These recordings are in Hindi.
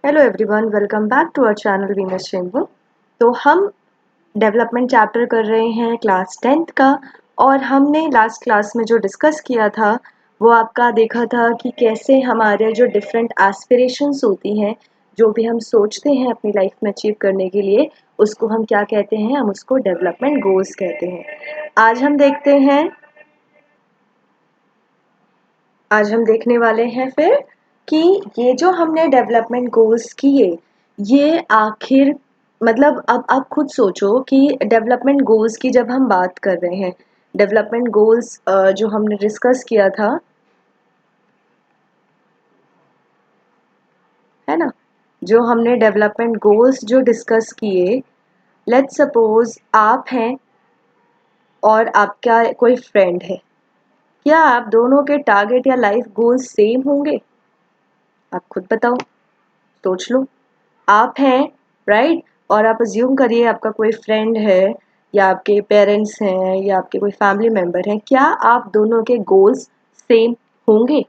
Hello everyone, welcome back to our channel Venus Rainbow. तो हम डेवलपमेंट चैप्टर कर रहे हैं क्लास 10th का। और हमने लास्ट क्लास में जो डिस्कस किया था वो आपका देखा था कि कैसे हमारे जो डिफरेंट एस्पिरेशंस होती हैं, जो भी हम सोचते हैं अपनी लाइफ में अचीव करने के लिए, उसको हम क्या कहते हैं? हम उसको डेवलपमेंट गोल्स कहते हैं। आज हम देखते हैं आज हम देखने वाले हैं फिर कि ये जो हमने डेवलपमेंट गोल्स किए, ये आखिर मतलब अब आप खुद सोचो कि डेवलपमेंट गोल्स की जब हम बात कर रहे हैं, डेवलपमेंट गोल्स जो हमने डिस्कस किया था, है ना? जो हमने डेवलपमेंट गोल्स जो डिस्कस किए, लेट्स सपोज आप हैं और आपका कोई फ्रेंड है। क्या आप दोनों के टारगेट या लाइफ गोल्स सेम होंगे? आप खुद बताओ, सोच लो। आप हैं, राइट? और आप अज्यूम करिए आपका कोई फ्रेंड है, या आपके पेरेंट्स हैं, या आपके कोई फैमिली मेंबर हैं। क्या आप दोनों के गोल्स सेम होंगे?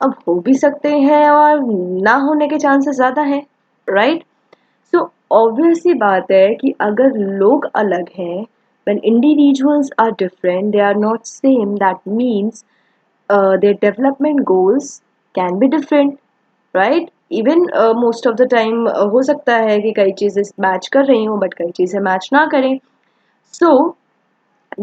अब हो भी सकते हैं और ना होने के चांसेस ज़्यादा हैं, राइट? सो ऑब्वियस सी बात है कि अगर लोग अलग हैं, when individuals are different, they are not same, that means their development goals can be different, right? Even most of the time हो सकता है कि कई चीज़ें मैच कर रही हों बट कई चीज़ें मैच ना करें। सो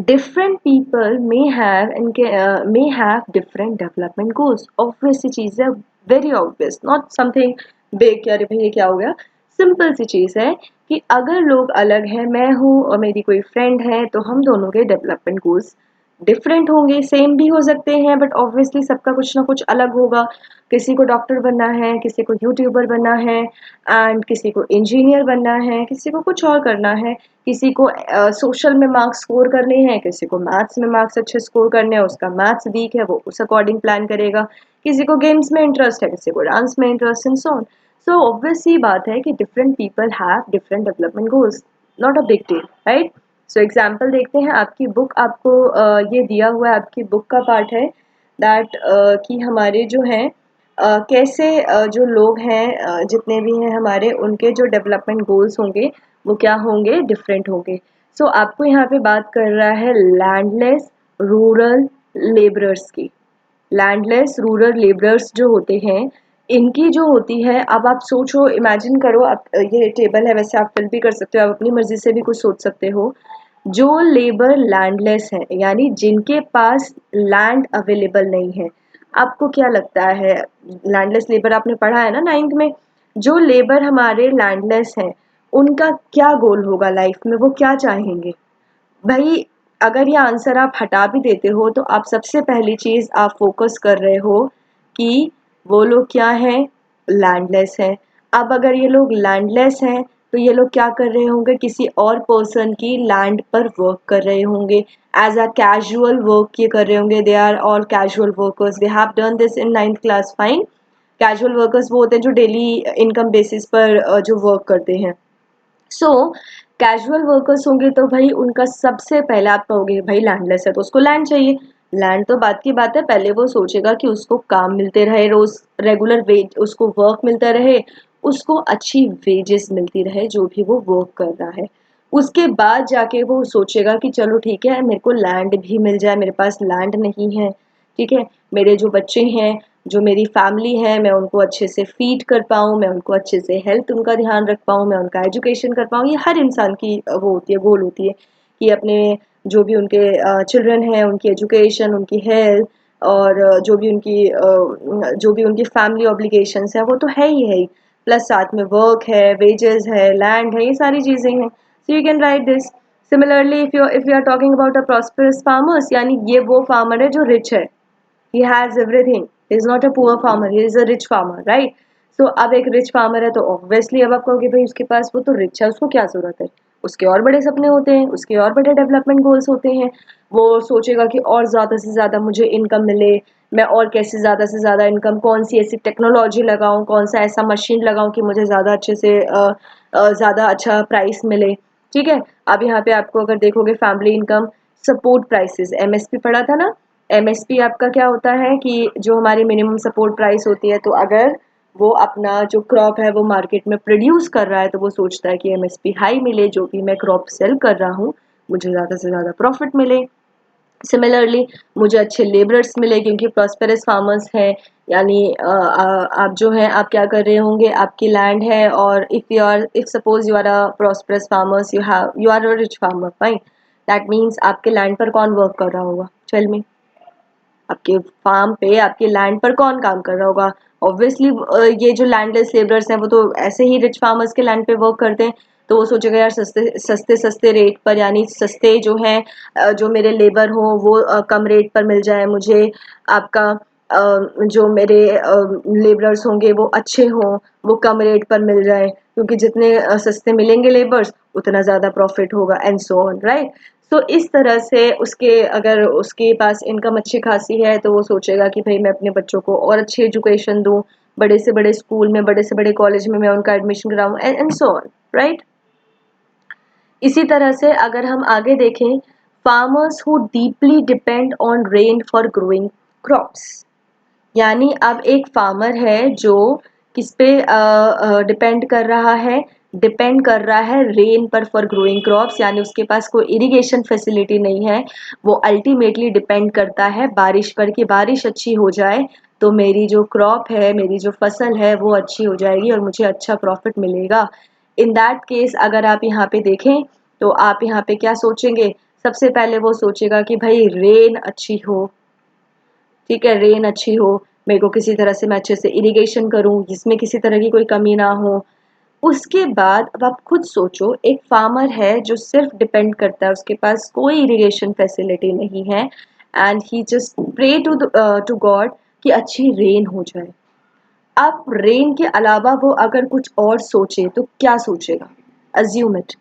different people may have different development goals. Obvious सी चीज़ है, very obvious, not something big कि अरे भई ये क्या हो गया। सिंपल सी चीज़ है कि अगर लोग अलग हैं, मैं हूँ और मेरी कोई फ्रेंड है, तो हम दोनों के डेवलपमेंट गोल्स डिफरेंट होंगे, सेम भी हो सकते हैं बट ऑब्वियसली सबका कुछ ना कुछ अलग होगा। किसी को डॉक्टर बनना है, किसी को यूट्यूबर बनना है, एंड किसी को इंजीनियर बनना है, किसी को कुछ और करना है, किसी को सोशल में मार्क्स स्कोर करने हैं, किसी को मैथ्स में मार्क्स अच्छे स्कोर करने हैं, उसका मैथ्स वीक है, वो उस अकॉर्डिंग प्लान करेगा। किसी को गेम्स में इंटरेस्ट है, किसी को डांस में interest, and so on. So obvious सी बात है कि different people have different development goals, not a big deal, right? So example देखते हैं। आपकी बुक आपको ये दिया हुआ है, आपकी बुक का पार्ट है दैट कि हमारे जो हैं कैसे जो लोग हैं, जितने भी हैं हमारे, उनके जो डेवलपमेंट गोल्स होंगे वो क्या होंगे? डिफरेंट होंगे। सो आपको यहाँ पे बात कर रहा है लैंडलेस रूरल लेबरर्स की। लैंडलेस रूरल लेबरर्स जो होते हैं, इनकी जो होती है, अब आप सोचो, इमेजिन करो, आप ये टेबल है, वैसे आप फिल भी कर सकते हो, आप अपनी मर्जी से भी कुछ सोच सकते हो। जो लेबर लैंडलेस है, यानी जिनके पास लैंड अवेलेबल नहीं है, आपको क्या लगता है? लैंडलेस लेबर आपने पढ़ा है ना 9th में। जो लेबर हमारे लैंडलेस हैं, उनका क्या गोल होगा लाइफ में? वो क्या चाहेंगे भाई? अगर ये आंसर आप हटा भी देते हो तो आप सबसे पहली चीज आप फोकस कर रहे हो कि वो लोग क्या हैं? लैंडलेस हैं। अब अगर ये लोग लैंडलेस हैं तो ये लोग क्या कर रहे होंगे? किसी और पर्सन की लैंड पर वर्क कर रहे होंगे, एज अ कैजुअल वर्क ये कर रहे होंगे। They are all casual workers, we have done this in 9th class, fine. Casual workers वो होते हैं जो डेली इनकम बेसिस पर जो वर्क करते हैं। सो कैजुअल वर्कर्स होंगे तो भाई उनका सबसे पहले आप कहोगे भाई लैंडलेस है तो उसको लैंड चाहिए। लैंड तो बात की बात है, पहले वो सोचेगा कि उसको काम मिलते रहे, रोज रेगुलर वेज उसको वर्क मिलता रहे, उसको अच्छी वेजेस मिलती रहे जो भी वो वर्क कर रहा है। उसके बाद जाके वो सोचेगा कि चलो ठीक है, मेरे को लैंड भी मिल जाए, मेरे पास लैंड नहीं है, ठीक है, मेरे जो बच्चे हैं, जो मेरी फैमिली है, मैं उनको अच्छे से फीड कर पाऊँ, मैं उनको अच्छे से हेल्थ उनका ध्यान रख पाऊँ, मैं उनका एजुकेशन कर पाऊँ। ये हर इंसान की वो होती है, गोल होती है कि अपने जो भी उनके चिल्ड्रन हैं, उनकी एजुकेशन, उनकी हेल्थ, और जो भी उनकी फैमिली ऑब्लिगेशंस है, वो तो है ही है ही। प्लस साथ में वर्क है, वेजेस है, लैंड है, ये सारी चीज़ें हैं। So you can write this. Similarly if you are talking about a prosperous farmers, यानी ये वो फार्मर है जो रिच है, he has everything, he is not a poor farmer, he is a rich farmer, right? So अब एक रिच फार्मर है तो ऑब्वियसली अब आप कहोगे भाई उसके पास, वो तो रिच है, उसको क्या जरूरत है? उसके और बड़े सपने होते हैं, उसके और बड़े डेवलपमेंट गोल्स होते हैं। वो सोचेगा कि और ज़्यादा से ज़्यादा मुझे इनकम मिले, मैं और कैसे ज़्यादा से ज़्यादा इनकम, कौन सी ऐसी टेक्नोलॉजी लगाऊं, कौन सा ऐसा मशीन लगाऊं कि मुझे ज़्यादा अच्छे से ज़्यादा अच्छा प्राइस मिले। ठीक है, अब यहाँ पे आपको अगर देखोगे family income support prices, MSP पढ़ा था ना। एमएसपी आपका क्या होता है कि जो हमारी मिनिमम सपोर्ट प्राइस होती है, तो अगर वो अपना जो क्रॉप है वो मार्केट में प्रोड्यूस कर रहा है, तो वो सोचता है कि एमएसपी हाई मिले, जो भी मैं क्रॉप सेल कर रहा हूँ मुझे ज़्यादा से ज़्यादा प्रॉफिट मिले। सिमिलरली मुझे अच्छे लेबरर्स मिले, क्योंकि प्रॉस्पेरस फार्मर्स हैं, यानी आप जो हैं आप क्या कर रहे होंगे, आपकी लैंड है और if suppose you are a prosperous farmers, you are a rich farmer, fine, that means आपके लैंड पर कौन वर्क कर रहा होगा, टेल मी। आपके फार्म पे आपके लैंड पर कौन काम कर रहा होगा? ऑब्वियसली ये जो लैंडलेस लेबरर्स हैं वो तो ऐसे ही रिच फार्मर्स के लैंड पे वर्क करते हैं, तो वो सोचेगा यार सस्ते सस्ते सस्ते रेट पर, यानी सस्ते जो हैं जो मेरे लेबर हो वो कम रेट पर मिल जाए मुझे, आपका जो मेरे लेबरर्स होंगे वो अच्छे हों, वो कम रेट पर मिल जाए, क्योंकि जितने सस्ते मिलेंगे लेबर्स उतना ज़्यादा प्रॉफिट होगा, एंड सो ऑन, राइट। तो इस तरह से उसके अगर उसके पास इनकम अच्छी खासी है तो वो सोचेगा कि भाई मैं अपने बच्चों को और अच्छी एजुकेशन दूं, बड़े से बड़े स्कूल में, बड़े से बड़े कॉलेज में मैं उनका एडमिशन कराऊं, एंड सो ऑन, राइट। इसी तरह से अगर हम आगे देखें, farmers who deeply depend on rain for growing crops, यानी अब एक फार्मर है जो किस पे डिपेंड कर रहा है, डिपेंड कर रहा है रेन पर फॉर ग्रोइंग क्रॉप्स, यानी उसके पास कोई इरिगेशन फैसिलिटी नहीं है, वो अल्टीमेटली डिपेंड करता है बारिश पर, कि बारिश अच्छी हो जाए तो मेरी जो क्रॉप है, मेरी जो फसल है वो अच्छी हो जाएगी और मुझे अच्छा प्रॉफिट मिलेगा। इन दैट केस अगर आप यहाँ पे देखें तो आप यहाँ पे क्या सोचेंगे, सबसे पहले वो सोचेगा कि भाई रेन अच्छी हो, ठीक है, रेन अच्छी हो, मेरे को किसी तरह से मैं अच्छे से इरिगेशन करूं जिसमें किसी तरह की कोई कमी ना हो। उसके बाद अब आप खुद सोचो, एक फार्मर है जो सिर्फ डिपेंड करता है, उसके पास कोई इरिगेशन फैसिलिटी नहीं है, and he just pray to God कि अच्छी रेन हो जाए। अब रेन के अलावा वो अगर कुछ और सोचे तो क्या सोचेगा? Assume it,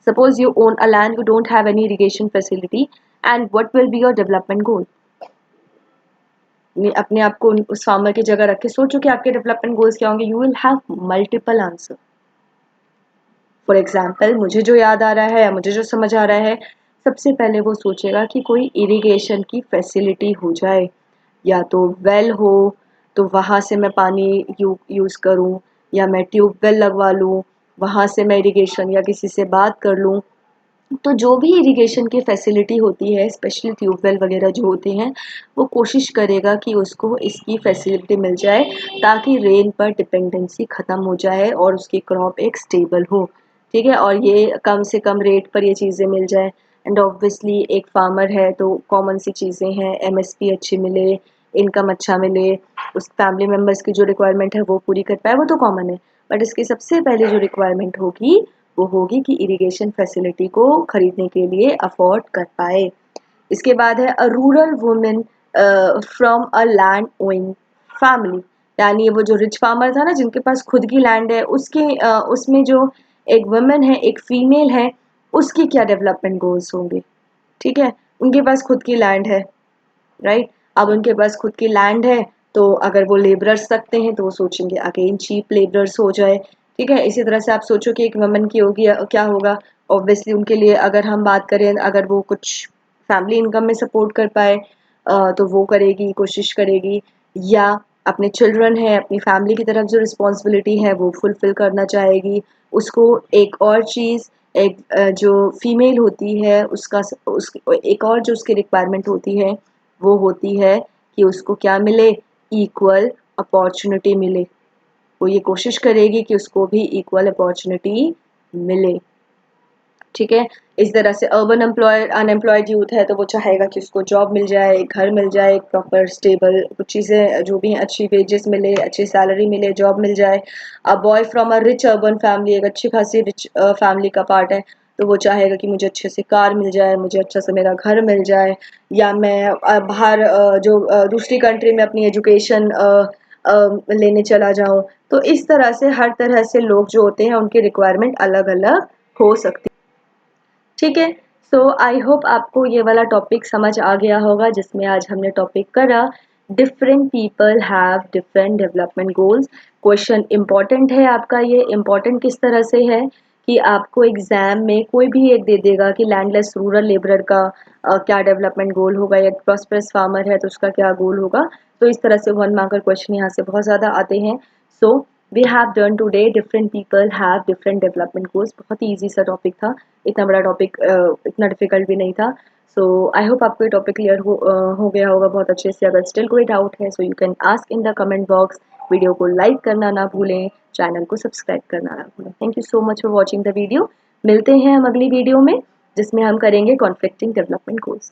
suppose you own a land, you don't have any irrigation facility, and what will be your development goal? अपने आप को उस फार्मर की जगह रख के सोचो कि आपके डेवलपमेंट गोल्स क्या होंगे। You will have multiple answer. For example मुझे जो याद आ रहा है या मुझे जो समझ आ रहा है, सबसे पहले वो सोचेगा कि कोई इरिगेशन की फैसिलिटी हो जाए, या तो वेल हो तो वहाँ से मैं पानी यूज़ करूँ, या मैं ट्यूबवेल लगवा लूँ, वहाँ से मैं इरिगेशन या किसी से बात कर लूँ। तो जो भी इरिगेशन की फैसिलिटी होती है, स्पेशली ट्यूबवेल वगैरह जो होते हैं, वो कोशिश करेगा कि उसको इसकी फैसिलिटी मिल जाए, ताकि रेन पर डिपेंडेंसी ख़त्म हो जाए और उसकी क्रॉप एक स्टेबल हो, ठीक है, और ये कम से कम रेट पर ये चीज़ें मिल जाए। एंड ऑब्वियसली एक फार्मर है तो कॉमन सी चीज़ें हैं, एमएसपी अच्छी मिले, इनकम अच्छा मिले, उस फैमिली मेम्बर्स की जो रिक्वायरमेंट है वो पूरी कर पाए, वो तो कॉमन है। बट इसकी सबसे पहले जो रिक्वायरमेंट होगी वो होगी कि इरिगेशन फैसिलिटी को खरीदने के लिए अफोर्ड कर पाए। इसके बाद है a rural women from a land owing family, यानी वो जो रिच फार्मर था ना जिनके पास खुद की लैंड है, उसके उसमें जो एक वुमेन है, एक फीमेल है, उसकी क्या डेवलपमेंट गोल्स होंगे, ठीक है, उनके पास खुद की लैंड है, राइट। अब उनके पास खुद की लैंड है तो अगर वो लेबरर्स रखते हैं तो वो सोचेंगे अगेन चीप लेबरर्स हो जाए, ठीक है। इसी तरह से आप सोचो कि एक वुमन की होगी क्या होगा, ऑब्वियसली उनके लिए अगर हम बात करें, अगर वो कुछ फैमिली इनकम में सपोर्ट कर पाए तो वो करेगी, कोशिश करेगी, या अपने चिल्ड्रन है, अपनी फैमिली की तरफ जो रिस्पॉन्सिबिलिटी है वो फुलफिल करना चाहेगी। उसको एक और चीज़, एक जो फीमेल होती है उसका एक और जो उसकी रिक्वायरमेंट होती है वो होती है कि उसको क्या मिले, इक्वल अपॉर्चुनिटी मिले। वो ये कोशिश करेगी कि उसको भी इक्वल अपॉर्चुनिटी मिले, ठीक है। इस तरह से अर्बन एम्प्लॉय अनएम्प्लॉयड यूथ है तो वो चाहेगा कि उसको जॉब मिल जाए, घर मिल जाए, प्रॉपर स्टेबल कुछ चीज़ें जो भी हैं, अच्छी वेजेस मिले, अच्छी सैलरी मिले, जॉब मिल जाए। A boy from a rich urban family, एक अच्छी खासी रिच फैमिली का पार्ट है, तो वो चाहेगा कि मुझे अच्छे से कार मिल जाए, मुझे अच्छा से मेरा घर मिल जाए, या मैं बाहर दूसरी कंट्री में अपनी एजुकेशन लेने चला जाऊं। तो इस तरह से हर तरह से लोग जो होते हैं उनकी रिक्वायरमेंट अलग अलग हो सकती है, ठीक है। सो आई होप आपको ये वाला टॉपिक समझ आ गया होगा, जिसमें आज हमने टॉपिक करा different people have different development goals. Question important है आपका, ये इंपॉर्टेंट किस तरह से है कि आपको एग्जाम में कोई भी एक दे देगा कि लैंडलेस रूरल लेबरर का क्या डेवलपमेंट गोल होगा, या प्रॉस्पेरस फार्मर है तो उसका क्या गोल होगा। तो इस तरह से 1 मार्कर क्वेश्चन यहाँ से बहुत ज़्यादा आते हैं। So we have done today different people have different development goals. बहुत ही ईजी सा टॉपिक था, इतना बड़ा टॉपिक इतना डिफिकल्ट भी नहीं था। सो आई होप आपको ये टॉपिक क्लियर हो गया होगा बहुत अच्छे से। अगर स्टिल कोई डाउट है सो you can ask in the comment box. Video को लाइक करना ना भूलें, चैनल को सब्सक्राइब करना ना भूलें। Thank you so much for watching the video. मिलते हैं हम अगली वीडियो में जिसमें हम करेंगे कॉन्फ्लिक्टिंग डेवलपमेंट गोल्स।